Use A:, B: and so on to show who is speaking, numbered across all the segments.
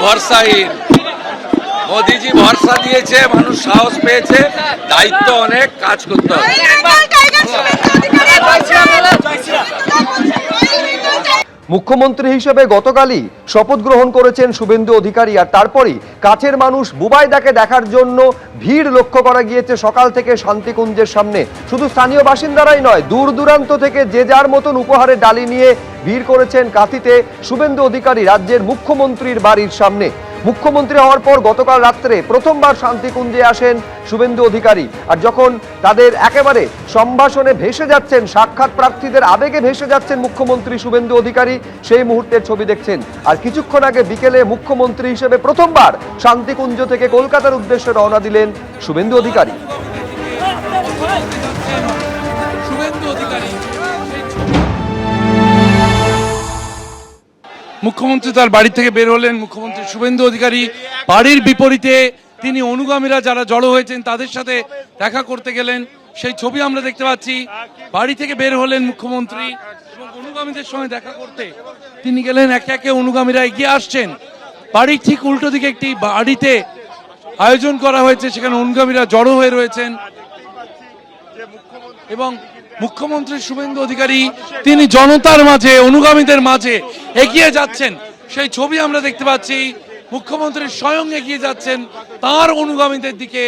A: ভরসাহীন। মোদিজি ভরসা দিয়েছে, মানুষ সাহস পেয়েছে, দায়িত্ব অনেক, কাজ করতে হবে।
B: মুখ্যমন্ত্রী হিসেবে গতকালই শপথ গ্রহণ করেছেন শুভেন্দু অধিকারী, আর তারপরই কাছের মানুষ বুবাইদাকে দেখার জন্য ভিড় লক্ষ্য করা গিয়েছে সকাল থেকে শান্তিকুঞ্জের সামনে। শুধু স্থানীয় বাসিন্দারাই নয়, দূর দূরান্ত থেকে যে যার মতন উপহারের ডালি নিয়ে ভিড় করেছেন কাঁথিতে শুভেন্দু অধিকারী রাজ্যের মুখ্যমন্ত্রীর বাড়ির সামনে। মুখ্যমন্ত্রী হওয়ার পর গতকাল রাত্রে প্রথমবার শান্তিকুঞ্জে আসেন শুভেন্দু অধিকারী, আর যখন তাদের একেবারে সম্ভাষণে ভেসে যাচ্ছেন, সাক্ষাৎ প্রার্থীদের আবেগে ভেসে যাচ্ছেন মুখ্যমন্ত্রী শুভেন্দু অধিকারী, সেই মুহূর্তের ছবি দেখছেন। আর কিছুক্ষণ আগে বিকেলে মুখ্যমন্ত্রী হিসেবে প্রথমবার শান্তিকুঞ্জ থেকে কলকাতার উদ্দেশ্যে রওনা দিলেন শুভেন্দু অধিকারী।
C: মুখ্যমন্ত্রী তার বাড়ি থেকে বের হলেন। মুখ্যমন্ত্রী শুভেন্দু অধিকারী বাড়ির বিপরীতে তিনি অনুগামীরা যারা জড়ো হয়েছেন তাদের সাথে দেখা করতে গেলেন, সেই ছবি আমরা দেখতে পাচ্ছি। বাড়ি থেকে বের হলেন মুখ্যমন্ত্রী এবং অনুগামীদের সঙ্গে দেখা করতে তিনি গেলেন। একে একে অনুগামীরা এগিয়ে আসছেন। বাড়ির ঠিক উল্টো দিকে একটি বাড়িতে আয়োজন করা হয়েছে, সেখানে অনুগামীরা জড়ো হয়ে রয়েছেন এবং মুখ্যমন্ত্রী শুভেন্দু অধিকারী তিনি জনতার মাঝে, অনুগামীদের মাঝে এগিয়ে যাচ্ছেন, সেই ছবি আমরা দেখতে পাচ্ছি। মুখ্যমন্ত্রী স্বয়ং এগিয়ে যাচ্ছেন, তার অনুগামীদের দিকে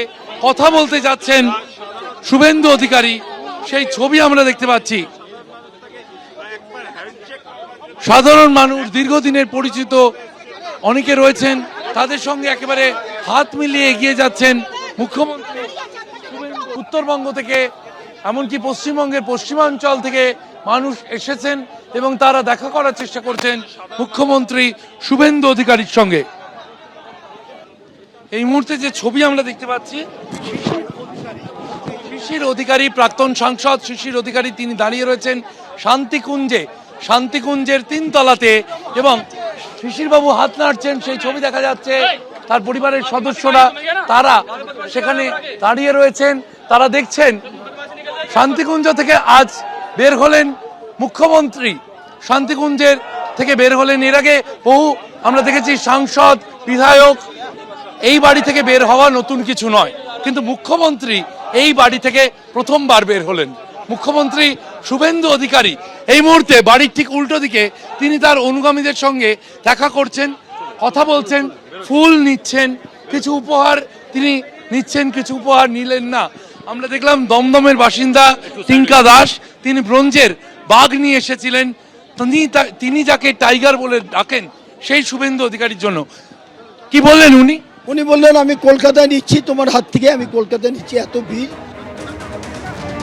C: কথা বলতে যাচ্ছেন শুভেন্দু অধিকারী, সেই ছবি আমরা দেখতে পাচ্ছি। সাধারণ মানুষ, দীর্ঘদিনের পরিচিত অনেকে রয়েছেন, তাদের সঙ্গে একেবারে হাত মিলিয়ে এগিয়ে যাচ্ছেন মুখ্যমন্ত্রী। উত্তরবঙ্গ থেকে, এমনকি পশ্চিমবঙ্গের পশ্চিমাঞ্চল থেকে মানুষ এসেছেন এবং তারা দেখা করার চেষ্টা করছেন মুখ্যমন্ত্রী শুভেন্দু অধিকারীর সঙ্গে। এই মুহূর্তে যে ছবি আমরা দেখতে পাচ্ছি, শিশির অধিকারী, প্রাক্তন সাংসদ শিশির অধিকারী, তিনি দাঁড়িয়ে রয়েছেন শান্তিকুঞ্জে, শান্তিকুঞ্জের 3 তলাতে, এবং শিশিরবাবু হাত নাড়ছেন, সেই ছবি দেখা যাচ্ছে। তার পরিবারের সদস্যরা তারা সেখানে দাঁড়িয়ে রয়েছেন, তারা দেখছেন। শান্তিকুঞ্জ থেকে আজ বের হলেন মুখ্যমন্ত্রী, শান্তিকুঞ্জের থেকে বের হলেন। এর আগে বহু আমরা দেখেছি সাংসদ, বিধায়ক এই বাড়ি থেকে বের হওয়া নতুন কিছু নয়, কিন্তু মুখ্যমন্ত্রী এই বাড়ি থেকে প্রথমবার বের হলেন। মুখ্যমন্ত্রী শুভেন্দু অধিকারী এই মুহূর্তে বাড়ির ঠিক উল্টো দিকে তিনি তার অনুগামীদের সঙ্গে দেখা করছেন, কথা বলছেন, ফুল নিচ্ছেন, কিছু উপহার তিনি নিচ্ছেন, কিছু উপহার নিলেন না। আমরা দেখলাম দমদমের বাসিন্দা টিঙ্কা দাস, তিনি ব্রোঞ্জের বাঘ নিয়ে এসেছিলেন, তিনি যাকে টাইগার বলে ডাকেন, সেই শুভেন্দু অধিকারীর জন্য। কি বললেন উনি?
D: উনি বললেন আমি কলকাতায় নিচ্ছি, তোমার হাত থেকে আমি কলকাতায় নিচ্ছি, এত ভিড়।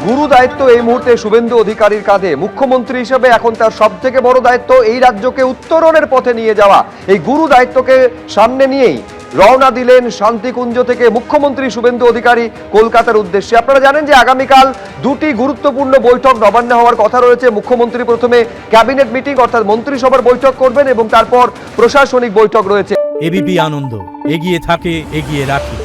B: গুরু দায়িত্ব এই মুহূর্তে শুভেন্দু অধিকারীর কাঁধে। মুখ্যমন্ত্রী হিসেবে এখন তার সব থেকে বড় দায়িত্ব এই রাজ্যকে উত্তরণের পথে নিয়ে যাওয়া। এই গুরু দায়িত্বকে সামনে নিয়েই রওনা দিলেন শান্তিকুঞ্জ থেকে মুখ্যমন্ত্রী শুভেন্দু অধিকারী কলকাতার উদ্দেশ্যে। আপনারা জানেন যে আগামীকাল 2টি গুরুত্বপূর্ণ বৈঠক নবান্নে হওয়ার কথা রয়েছে। মুখ্যমন্ত্রী প্রথমে ক্যাবিনেট মিটিং অর্থাৎ মন্ত্রিসভার বৈঠক করবেন এবং তারপর প্রশাসনিক বৈঠক রয়েছে।
E: এবিপি আনন্দ, এগিয়ে থাকে, এগিয়ে রাখে।